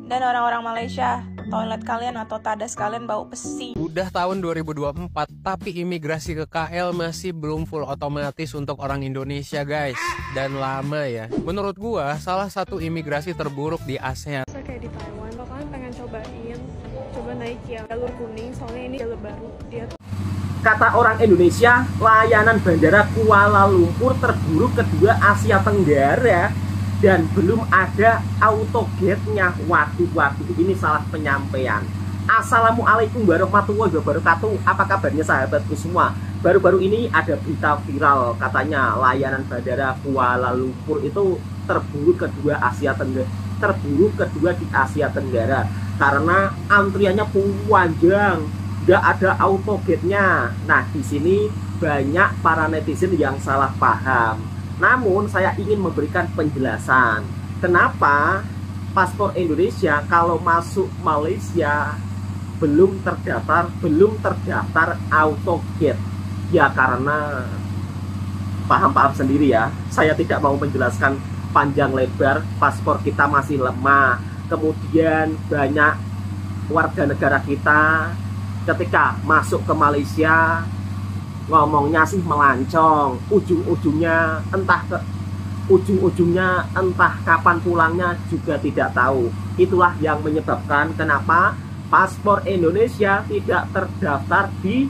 Dan orang-orang Malaysia, toilet kalian atau tadas kalian bau besi. Udah tahun 2024, tapi imigrasi ke KL masih belum full otomatis untuk orang Indonesia, guys. Dan lama ya. Menurut gua, salah satu imigrasi terburuk di ASEAN. Kayak di Taiwan, bakalan pengen coba naik yang jalur kuning, soalnya ini jalur baru. Kata orang Indonesia, layanan bandara Kuala Lumpur terburuk kedua Asia Tenggara. Dan belum ada autogate-nya. Waduh, ini salah penyampaian. Assalamualaikum warahmatullahi wabarakatuh. Apa kabarnya sahabatku semua? Baru-baru ini ada berita viral, katanya layanan bandara Kuala Lumpur itu terburuk kedua di Asia Tenggara karena antriannya panjang, nggak ada autogate-nya. Nah, di sini banyak para netizen yang salah paham. Namun saya ingin memberikan penjelasan kenapa paspor Indonesia kalau masuk Malaysia belum terdaftar autogate. Ya karena paham sendiri ya. Saya tidak mau menjelaskan panjang lebar, paspor kita masih lemah. Kemudian banyak warga negara kita ketika masuk ke Malaysia ngomongnya sih melancong, ujung-ujungnya entah kapan pulangnya juga tidak tahu. Itulah yang menyebabkan kenapa paspor Indonesia tidak terdaftar di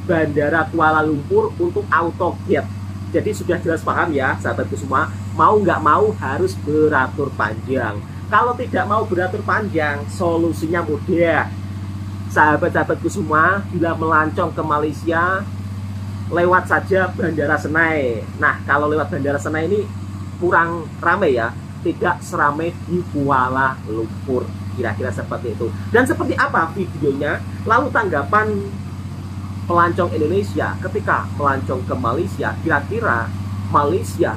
Bandara Kuala Lumpur untuk autogate. Jadi sudah jelas paham ya sahabatku semua, mau nggak mau harus beratur panjang. Kalau tidak mau beratur panjang, solusinya mudah. Sahabat-sahabatku semua, bila melancong ke Malaysia, lewat saja Bandara Senai. Nah, kalau lewat Bandara Senai ini kurang ramai ya, tidak seramai di Kuala Lumpur. Kira-kira seperti itu. Dan seperti apa videonya? Lalu tanggapan pelancong Indonesia ketika melancong ke Malaysia, kira-kira Malaysia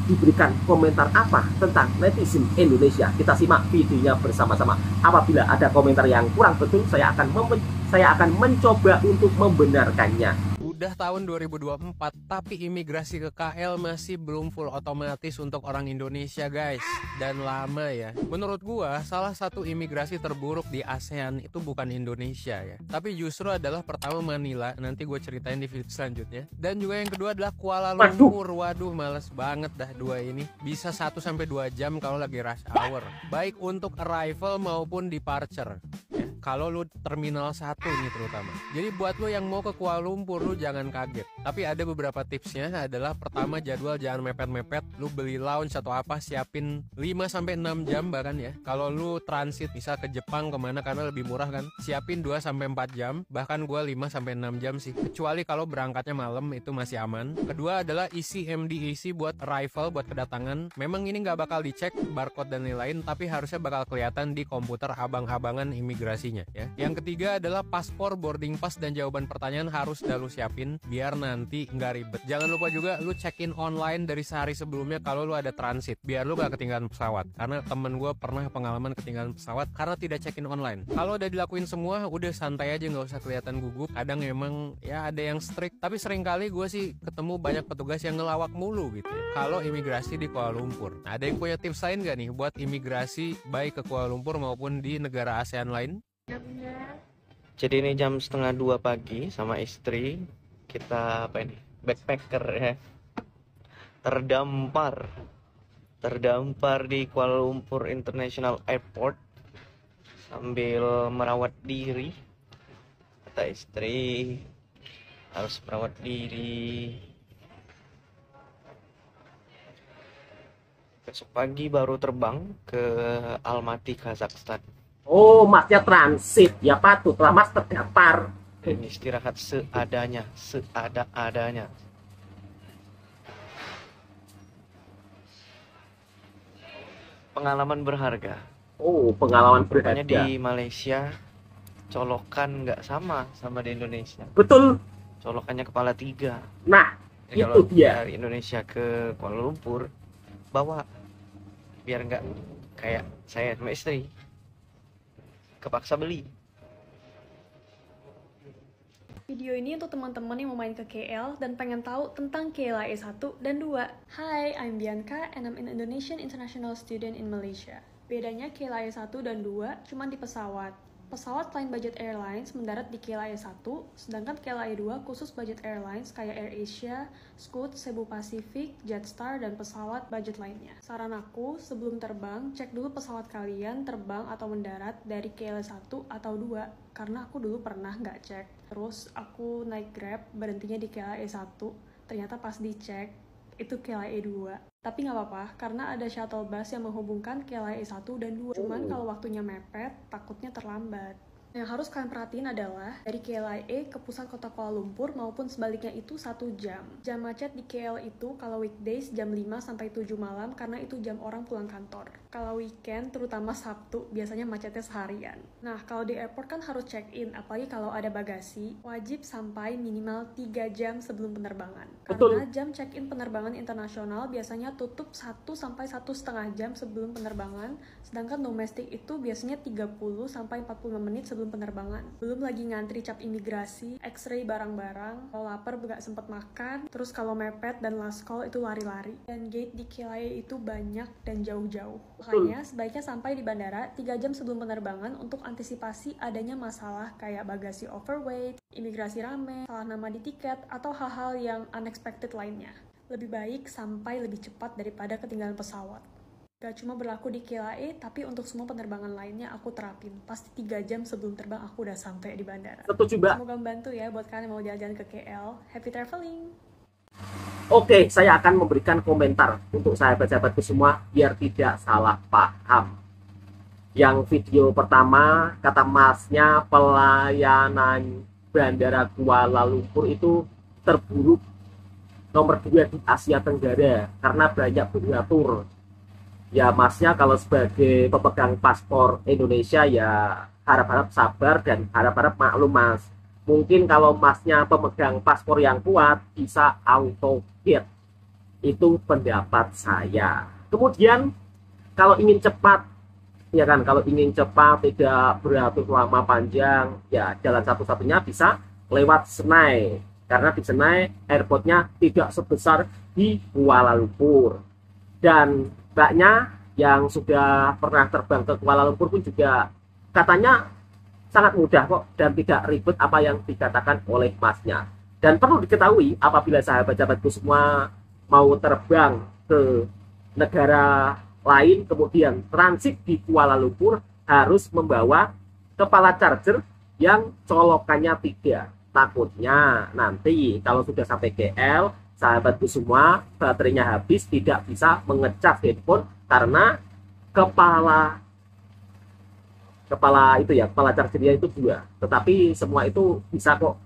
diberikan komentar apa tentang netizen Indonesia? Kita simak videonya bersama-sama. Apabila ada komentar yang kurang betul, saya akan mencoba untuk membenarkannya. Udah tahun 2024, tapi imigrasi ke KL masih belum full otomatis untuk orang Indonesia, guys. Dan lama ya. Menurut gua, salah satu imigrasi terburuk di ASEAN itu bukan Indonesia ya, tapi justru adalah pertama Manila. Nanti gue ceritain di video selanjutnya. Dan juga yang kedua adalah Kuala Lumpur. Waduh, males banget dah dua ini. Bisa 1-2 jam kalau lagi rush hour, baik untuk arrival maupun departure. Kalau lu terminal 1 nih terutama. Jadi buat lu yang mau ke Kuala Lumpur, lu jangan kaget. Tapi ada beberapa tipsnya. Adalah pertama, jadwal jangan mepet-mepet. Lu beli lounge atau apa, siapin 5-6 jam bahkan ya. Kalau lu transit bisa ke Jepang kemana karena lebih murah kan, siapin 2-4 jam. Bahkan gua 5-6 jam sih. Kecuali kalau berangkatnya malam, itu masih aman. Kedua adalah isi MDEC buat arrival, buat kedatangan. Memang ini nggak bakal dicek barcode dan lain-lain, tapi harusnya bakal kelihatan di komputer abang-abangan imigrasi ya. Yang ketiga adalah paspor, boarding pass, dan jawaban pertanyaan harus lu siapin biar nanti nggak ribet. Jangan lupa juga lu check-in online dari sehari sebelumnya kalau lu ada transit, biar lu gak ketinggalan pesawat. Karena temen gue pernah pengalaman ketinggalan pesawat karena tidak check-in online. Kalau udah dilakuin semua, udah santai aja, nggak usah kelihatan gugup. Kadang emang ya ada yang strict, tapi seringkali gue sih ketemu banyak petugas yang ngelawak mulu gitu ya, kalau imigrasi di Kuala Lumpur. Nah, ada yang punya tips lain gak nih buat imigrasi baik ke Kuala Lumpur maupun di negara ASEAN lain? Jadi ini jam 1:30 pagi sama istri kita apa ini, backpacker ya, terdampar di Kuala Lumpur International Airport sambil merawat diri. Kata istri harus merawat diri. Besok pagi baru terbang ke Almaty, Kazakhstan. Oh, masnya transit, ya patutlah mas terdaftar. Ini istirahat seadanya. Pengalaman berharga. Oh, pengalaman berharga. Pokoknya di Malaysia colokan nggak sama di Indonesia. Betul. Colokannya kepala 3. Nah, jadi itu dia. Dari Indonesia ke Kuala Lumpur bawa, biar nggak kayak saya sama istri kepaksa beli. Video ini untuk teman-teman yang mau main ke KL dan pengen tahu tentang KLIA 1 dan 2. Hi, I'm Bianca and I'm an Indonesian international student in Malaysia. Bedanya KLIA 1 dan 2 cuma di pesawat. Pesawat Line Budget Airlines mendarat di KLIA 1, sedangkan KLIA 2 khusus budget airlines kayak AirAsia, Scoot, Cebu Pacific, Jetstar, dan pesawat budget lainnya. Saran aku, sebelum terbang, cek dulu pesawat kalian terbang atau mendarat dari KLIA 1 atau 2, karena aku dulu pernah nggak cek. Terus aku naik Grab, berhentinya di KLIA 1, ternyata pas dicek, itu KLIA 2. Tapi nggak apa-apa, karena ada shuttle bus yang menghubungkan KLIA 1 dan 2. Cuman kalau waktunya mepet, takutnya terlambat. Yang harus kalian perhatiin adalah dari KLIA ke pusat kota Kuala Lumpur maupun sebaliknya itu 1 jam. Jam macet di KL itu kalau weekdays jam 5 sampai 7 malam karena itu jam orang pulang kantor. Kalau weekend, terutama Sabtu, biasanya macetnya seharian. Nah, kalau di airport kan harus check-in, apalagi kalau ada bagasi, wajib sampai minimal 3 jam sebelum penerbangan. Karena jam check-in penerbangan internasional biasanya tutup 1 sampai 1,5 jam sebelum penerbangan, sedangkan domestik itu biasanya 30 sampai 45 menit sebelum penerbangan. Belum lagi ngantri cap imigrasi, x-ray barang-barang, kalau lapar nggak sempet makan, terus kalau mepet dan last call itu lari-lari. Dan gate di KLIA itu banyak dan jauh-jauh. Makanya sebaiknya sampai di bandara 3 jam sebelum penerbangan untuk antisipasi adanya masalah kayak bagasi overweight, imigrasi rame, salah nama di tiket, atau hal-hal yang unexpected lainnya. Lebih baik sampai lebih cepat daripada ketinggalan pesawat. Gak cuma berlaku di KLIA, tapi untuk semua penerbangan lainnya aku terapin. Pasti 3 jam sebelum terbang aku udah sampai di bandara. Setuju, Mbak. Semoga membantu ya buat kalian yang mau jalan-jalan ke KL. Happy traveling! Oke, saya akan memberikan komentar untuk sahabat-sahabatku semua biar tidak salah paham. Yang video pertama, kata masnya pelayanan Bandara Kuala Lumpur itu terburuk nomor 2 di Asia Tenggara karena banyak beratur. Ya masnya kalau sebagai pemegang paspor Indonesia ya harap-harap sabar dan harap-harap maklum mas. Mungkin kalau masnya pemegang paspor yang kuat bisa auto gate. Itu pendapat saya. Kemudian kalau ingin cepat, ya kan, kalau ingin cepat tidak beratur lama panjang, ya jalan satu-satunya bisa lewat Senai. Karena di Senai airportnya tidak sebesar di Kuala Lumpur. Dan mbaknya yang sudah pernah terbang ke Kuala Lumpur pun juga katanya sangat mudah kok dan tidak ribet apa yang dikatakan oleh masnya. Dan perlu diketahui apabila sahabat-sahabatku semua mau terbang ke negara lain kemudian transit di Kuala Lumpur harus membawa kepala charger yang colokannya 3. Takutnya nanti kalau sudah sampai KL sahabatku semua baterainya habis tidak bisa mengecas handphone karena kepala itu ya, kepala chargernya itu 2. Tetapi semua itu bisa kok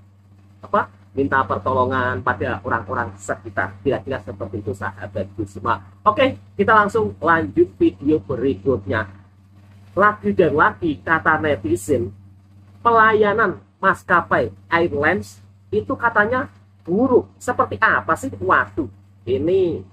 minta pertolongan pada orang-orang sekitar. Kira-kira seperti itu sahabatku semua. Oke, kita langsung lanjut video berikutnya. Lagi dan lagi kata netizen, pelayanan maskapai airlines itu katanya buruk. Seperti apa sih? Waduh, ini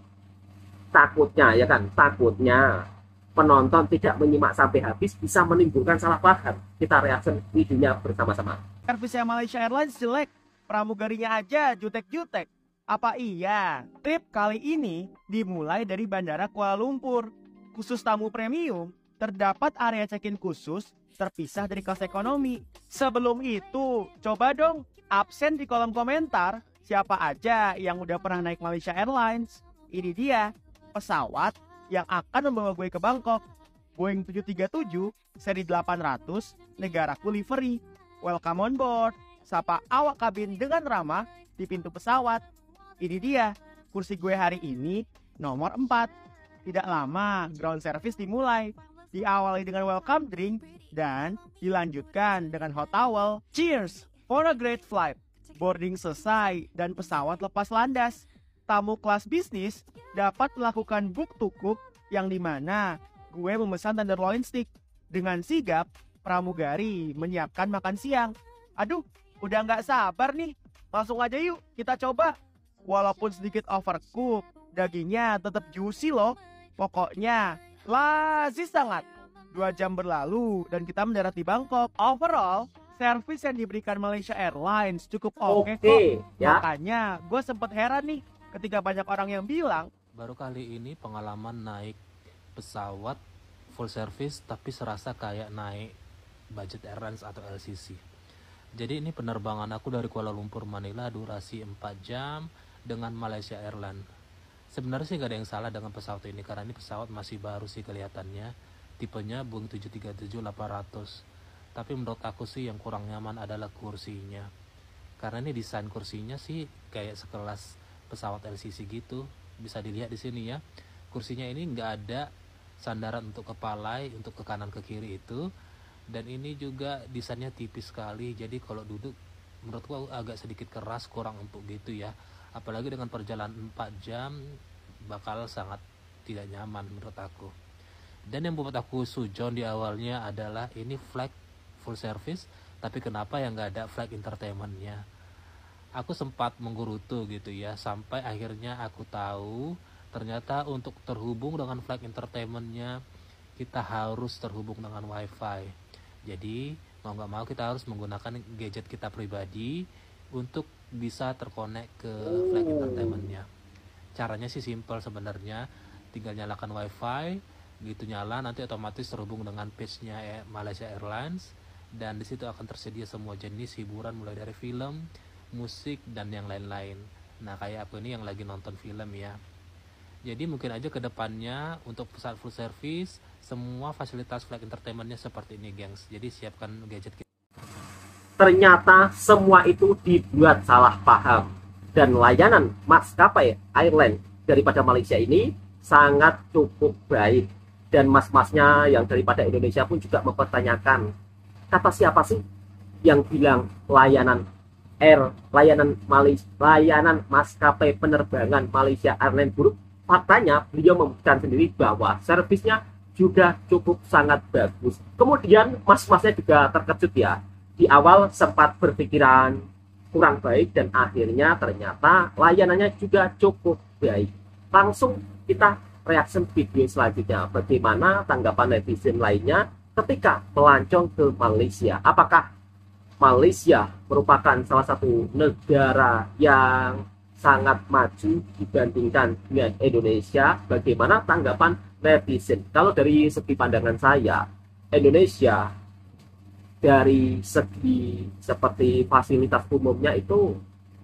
takutnya ya kan, takutnya penonton tidak menyimak sampai habis bisa menimbulkan salah paham. Kita reaction videonya bersama-sama. Servis Malaysia Airlines jelek, pramugarinya aja jutek-jutek. Apa iya? Trip kali ini dimulai dari Bandara Kuala Lumpur. Khusus tamu premium, terdapat area check-in khusus terpisah dari kelas ekonomi. Sebelum itu, coba dong absen di kolom komentar siapa aja yang udah pernah naik Malaysia Airlines. Ini dia pesawat yang akan membawa gue ke Bangkok. Boeing 737 seri 800 negaraku livery. Welcome on board. Sapa awak kabin dengan ramah di pintu pesawat. Ini dia kursi gue hari ini nomor 4. Tidak lama ground service dimulai. Diawali dengan welcome drink dan dilanjutkan dengan hot towel. Cheers for a great flight. Boarding selesai dan pesawat lepas landas. Tamu kelas bisnis dapat melakukan book to cook yang dimana gue memesan tenderloin steak. Dengan sigap, pramugari menyiapkan makan siang. Aduh, udah nggak sabar nih. Langsung aja yuk kita coba. Walaupun sedikit overcook, dagingnya tetap juicy loh. Pokoknya lazis sangat. 2 jam berlalu dan kita mendarat di Bangkok. Overall, servis yang diberikan Malaysia Airlines cukup oke kok. Ya. Makanya gue sempet heran nih ketika banyak orang yang bilang baru kali ini pengalaman naik pesawat full service tapi serasa kayak naik budget airlines atau LCC. Jadi ini penerbangan aku dari Kuala Lumpur Manila durasi 4 jam dengan Malaysia Airlines. Sebenarnya sih gak ada yang salah dengan pesawat ini karena ini pesawat masih baru sih kelihatannya. Tipenya Boeing 737-800. Tapi menurut aku sih yang kurang nyaman adalah kursinya. Karena ini desain kursinya sih kayak sekelas pesawat LCC gitu. Bisa dilihat di sini ya. Kursinya ini nggak ada sandaran untuk kepala, untuk ke kanan ke kiri itu. Dan ini juga desainnya tipis sekali. Jadi kalau duduk menurutku agak sedikit keras, kurang empuk gitu ya. Apalagi dengan perjalanan 4 jam bakal sangat tidak nyaman menurut aku. Dan yang membuat aku sujon di awalnya adalah ini flight full service, tapi kenapa yang nggak ada flight entertainment-nya? Aku sempat menggerutu gitu ya, sampai akhirnya aku tahu ternyata untuk terhubung dengan flight entertainment-nya kita harus terhubung dengan wifi. Jadi mau nggak mau kita harus menggunakan gadget kita pribadi untuk bisa terkonek ke flight entertainment-nya. Caranya sih simple sebenarnya, tinggal nyalakan wifi, gitu nyala nanti otomatis terhubung dengan page-nya Malaysia Airlines, dan di situ akan tersedia semua jenis hiburan mulai dari film, musik, dan yang lain-lain. Nah kayak aku ini yang lagi nonton film ya. Jadi mungkin aja ke depannya untuk pesawat full service semua fasilitas flight entertainment-nya seperti ini gengs. Jadi siapkan gadget kita. Ternyata semua itu dibuat salah paham. Dan layanan maskapai airline daripada Malaysia ini sangat cukup baik. Dan mas-masnya yang daripada Indonesia pun juga mempertanyakan, kata siapa sih yang bilang layanan maskapai penerbangan Malaysia Airlines buruk? Faktanya beliau membuktikan sendiri bahwa servisnya juga cukup sangat bagus. Kemudian mas-masnya juga terkejut ya. Di awal sempat berpikiran kurang baik dan akhirnya ternyata layanannya juga cukup baik. Langsung kita reaction video selanjutnya. Bagaimana tanggapan netizen lainnya ketika melancong ke Malaysia? Apakah Malaysia merupakan salah satu negara yang sangat maju dibandingkan dengan Indonesia? Bagaimana tanggapan netizen? Kalau dari segi pandangan saya, Indonesia dari segi seperti fasilitas umumnya itu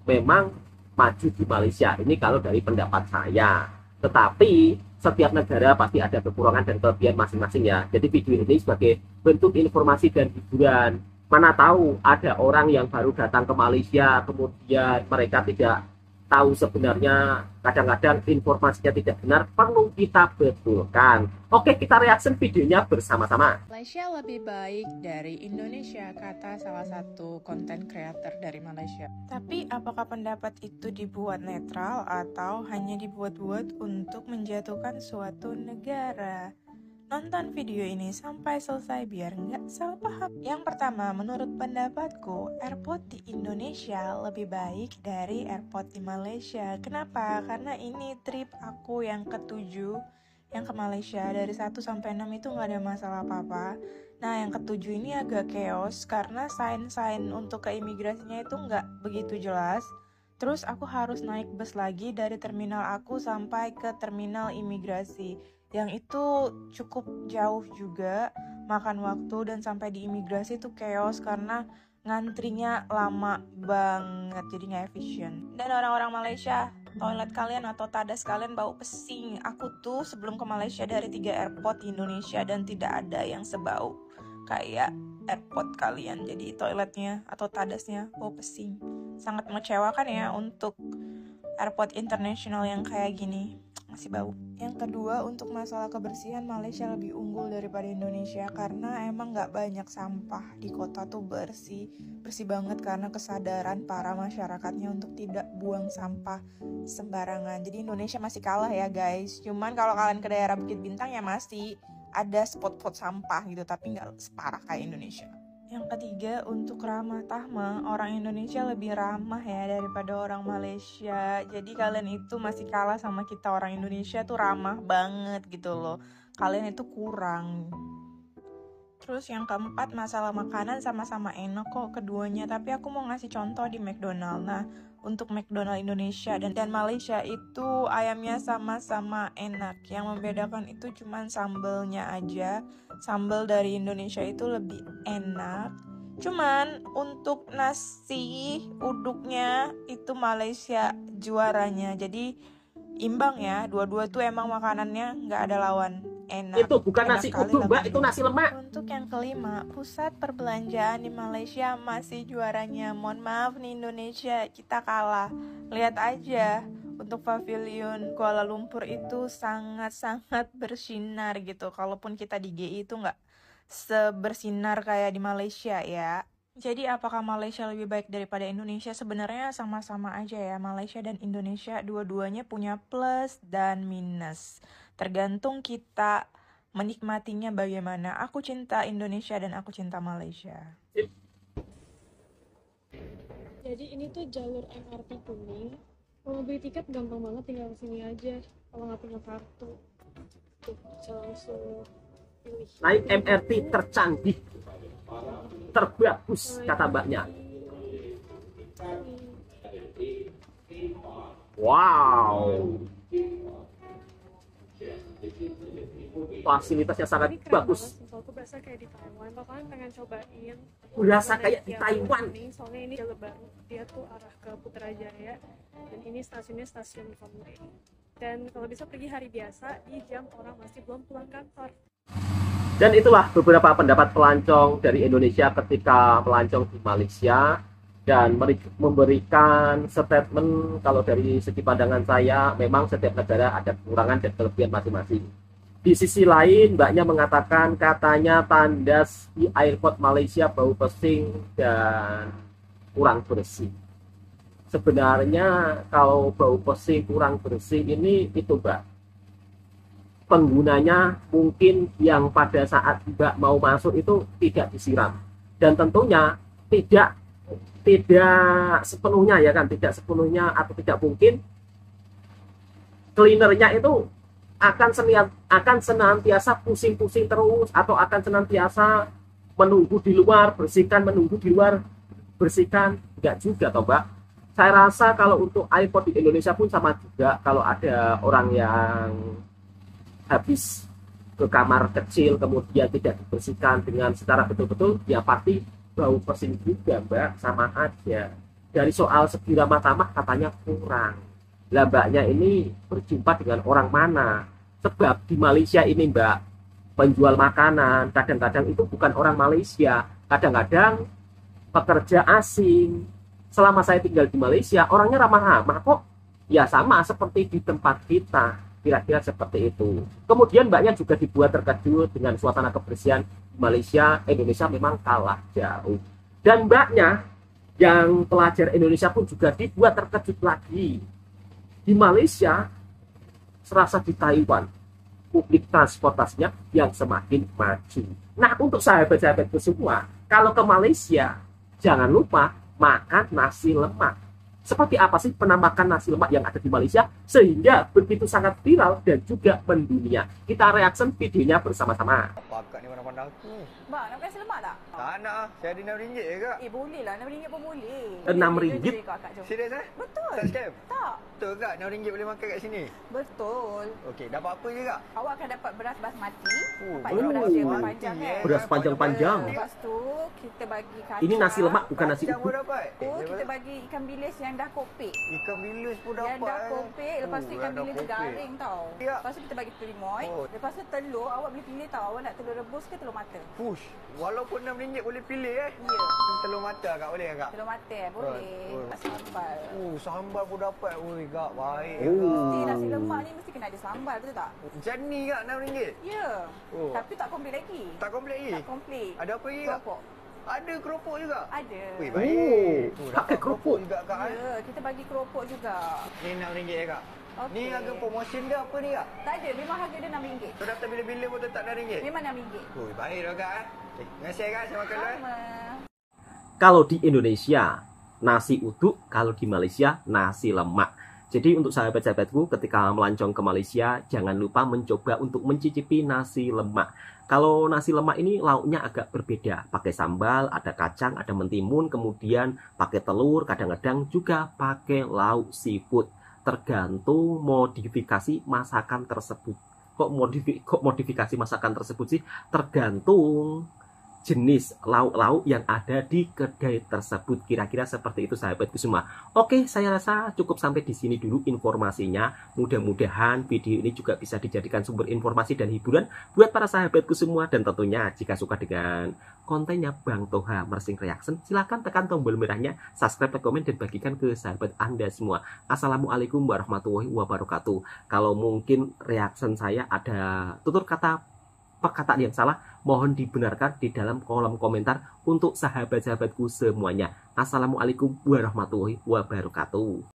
memang maju di Malaysia. Ini kalau dari pendapat saya. Tetapi setiap negara pasti ada kekurangan dan kelebihan masing-masing ya. Jadi video ini sebagai bentuk informasi dan hiburan. Mana tahu ada orang yang baru datang ke Malaysia, kemudian mereka tidak tahu sebenarnya, kadang-kadang informasinya tidak benar, perlu kita betulkan. Oke, kita reaction videonya bersama-sama. Malaysia lebih baik dari Indonesia, kata salah satu content creator dari Malaysia. Tapi apakah pendapat itu dibuat netral atau hanya dibuat-buat untuk menjatuhkan suatu negara? Nonton video ini sampai selesai biar nggak salah paham. Yang pertama, menurut pendapatku, airport di Indonesia lebih baik dari airport di Malaysia. Kenapa? Karena ini trip aku yang ke-7 yang ke Malaysia. Dari 1 sampai 6 itu nggak ada masalah apa-apa. Nah, yang ke-7 ini agak chaos karena sign-sign untuk ke imigrasinya itu nggak begitu jelas. Terus aku harus naik bus lagi dari terminal aku sampai ke terminal imigrasi. Yang itu cukup jauh juga, makan waktu, dan sampai di imigrasi itu chaos karena ngantrinya lama banget, jadi nggak efisien. Dan orang-orang Malaysia, toilet kalian atau tadas kalian bau pesing. Aku tuh sebelum ke Malaysia dari 3 airport di Indonesia dan tidak ada yang sebau kayak airport kalian. Jadi toiletnya atau tadasnya bau pesing. Sangat mengecewakan ya untuk airport internasional yang kayak gini, masih bau. Yang kedua, untuk masalah kebersihan, Malaysia lebih unggul daripada Indonesia karena emang gak banyak sampah. Di kota tuh bersih banget karena kesadaran para masyarakatnya untuk tidak buang sampah sembarangan. Jadi Indonesia masih kalah ya guys. Cuman kalau kalian ke daerah Bukit Bintang ya masih ada spot-spot sampah gitu, tapi gak separah kayak Indonesia. Yang ketiga, untuk ramah tamah, orang Indonesia lebih ramah ya daripada orang Malaysia. Jadi kalian itu masih kalah sama kita, orang Indonesia tuh ramah banget gitu loh. Kalian itu kurang. Terus yang keempat, masalah makanan sama-sama enak kok keduanya. Tapi aku mau ngasih contoh di McDonald. Nah, untuk McDonald Indonesia dan Malaysia itu ayamnya sama-sama enak. Yang membedakan itu cuman sambelnya aja. Sambal dari Indonesia itu lebih enak. Cuman untuk nasi uduknya itu Malaysia juaranya. Jadi imbang ya, dua-dua tuh emang makanannya nggak ada lawan. Enak. Itu bukan nasi uduk, Mbak, itu nasi lemak. Untuk yang kelima, pusat perbelanjaan di Malaysia masih juaranya. Mohon maaf nih Indonesia, kita kalah. Lihat aja, untuk pavilion Kuala Lumpur itu sangat-sangat bersinar gitu. Kalaupun kita di GI itu nggak sebersinar kayak di Malaysia ya. Jadi apakah Malaysia lebih baik daripada Indonesia? Sebenarnya sama-sama aja ya. Malaysia dan Indonesia dua-duanya punya plus dan minus. Tergantung kita menikmatinya bagaimana. Aku cinta Indonesia dan aku cinta Malaysia. Jadi ini tuh jalur MRT Kuning. Kalau beli tiket gampang banget, tinggal kesini aja. Kalau nggak punya kartu, tuh bisa langsung pilih. Naik MRT tercanggih, terbagus kata mbaknya. Wow, fasilitasnya sangat bagus. Aku berasa kayak di Taiwan. Bakalan pengen cobain. Berasa kayak di Taiwan. Soalnya ini jalur baru. Dia tuh arah ke Putrajaya. Dan ini stasiunnya stasiun Farmway. Dan kalau bisa pergi hari biasa di jam orang masih belum pulang kantor. Dan itulah beberapa pendapat pelancong dari Indonesia ketika melancong di Malaysia, dan memberikan statement kalau dari segi pandangan saya memang setiap negara ada kekurangan dan kelebihan masing-masing. Di sisi lain mbaknya mengatakan katanya tandas di airport Malaysia bau pesing dan kurang bersih. Sebenarnya kalau bau pesing kurang bersih ini itu mbak, penggunanya mungkin yang pada saat mbak mau masuk itu tidak disiram, dan tentunya tidak sepenuhnya ya kan, tidak sepenuhnya atau tidak mungkin cleanernya itu akan senantiasa pusing-pusing terus, atau akan senantiasa menunggu di luar bersihkan, enggak juga toh mbak. Saya rasa kalau untuk airport di Indonesia pun sama juga, kalau ada orang yang habis ke kamar kecil kemudian tidak dibersihkan dengan secara betul-betul, ya pasti bau pesing juga mbak, sama aja. Dari soal segi ramah tamah katanya kurang. Lah mbaknya ini berjumpa dengan orang mana? Sebab di Malaysia ini mbak, penjual makanan kadang-kadang itu bukan orang Malaysia, kadang-kadang pekerja asing. Selama saya tinggal di Malaysia, orangnya ramah-ramah kok. Ya sama seperti di tempat kita, kira-kira seperti itu. Kemudian mbaknya juga dibuat terkejut dengan suasana kebersihan di Malaysia. Indonesia memang kalah jauh. Dan mbaknya yang pelajar Indonesia pun juga dibuat terkejut lagi. Di Malaysia serasa di Taiwan, publik transportasinya yang semakin maju. Nah, untuk sahabat-sahabatku semua, kalau ke Malaysia jangan lupa makan nasi lemak. Seperti apa sih penampakan nasi lemak yang ada di Malaysia sehingga begitu sangat viral dan juga mendunia? Kita reaction videonya bersama-sama. Apa akak ni pandang-pandang aku? Bang, nak kasi lemak tak? Tak nak ah. Saya ada RM6 je kak. Boleh lah, RM6 pun boleh. RM6? Serius eh? Betul. Tak scam? Tak. Betul kak? RM6 boleh makan kat sini? Betul. Okey, dapat apa je kak? Awak akan dapat beras basmati. Dapat beras beras yang mati, panjang kan? Beras panjang-panjang. Lepas tu, kita bagi kacang. Ini nasi lemak bukan nasi Kacang pun uduk. dapat? Kita bagi ikan bilis yang dah kopek. Ikan bilis pun dapat. Yang dah kopek, lepas tu ikan yang dah bilis tu kopek. garing tau. Ya. Lepas tu kita bagi telimoy. Oh. Lepas tu telur, awak boleh pilih tau. Awak nak telur rebus ke telur mata? Push. Walaupun RM6 boleh pilih eh? Ya. Telur mata kak boleh kak? Telur mata boleh. Oh. Sambal. Sambal pun dapat. Ui kak, baik Mesti kak. nasi lemak ni mesti kena ada sambal, betul tak? Macam ni kak RM6? Ya. Oh. Tapi tak komplit lagi. Tak komplit lagi? Tak komplit. Ada apa lagi kak? Keropok. Ada keropok juga? Ada. Ui, baik. Pakai dapat keropok juga kak eh? Ya, kita bagi keropok juga. Ni RM6 kak? Okey. Ni harga promotion ke apa ni kak? Tak ada, memang harga dia RM6. Kau daftar bila-bila pun tetap RM6? Memang RM6. Ui, baik dah kak eh. Terima kasih kak, saya makan dulu eh. Sama. Kalau di Indonesia nasi uduk, kalau di Malaysia nasi lemak. Jadi untuk sahabat-sahabatku ketika melancong ke Malaysia jangan lupa mencoba untuk mencicipi nasi lemak. Kalau nasi lemak ini lauknya agak berbeda, pakai sambal, ada kacang, ada mentimun, kemudian pakai telur, kadang-kadang juga pakai lauk seafood. Tergantung modifikasi masakan tersebut. Kok modifikasi masakan tersebut sih? Tergantung jenis lauk-lauk yang ada di kedai tersebut. Kira-kira seperti itu sahabatku semua. Oke, saya rasa cukup sampai di sini dulu informasinya. Mudah-mudahan video ini juga bisa dijadikan sumber informasi dan hiburan buat para sahabatku semua. Dan tentunya jika suka dengan kontennya Bang Toha Mersing Reaction, silahkan tekan tombol merahnya, subscribe, komen, dan bagikan ke sahabat Anda semua. Assalamualaikum warahmatullahi wabarakatuh. Kalau mungkin reaction saya ada tutur kata perkataan yang salah, mohon dibenarkan di dalam kolom komentar untuk sahabat-sahabatku semuanya. Assalamualaikum warahmatullahi wabarakatuh.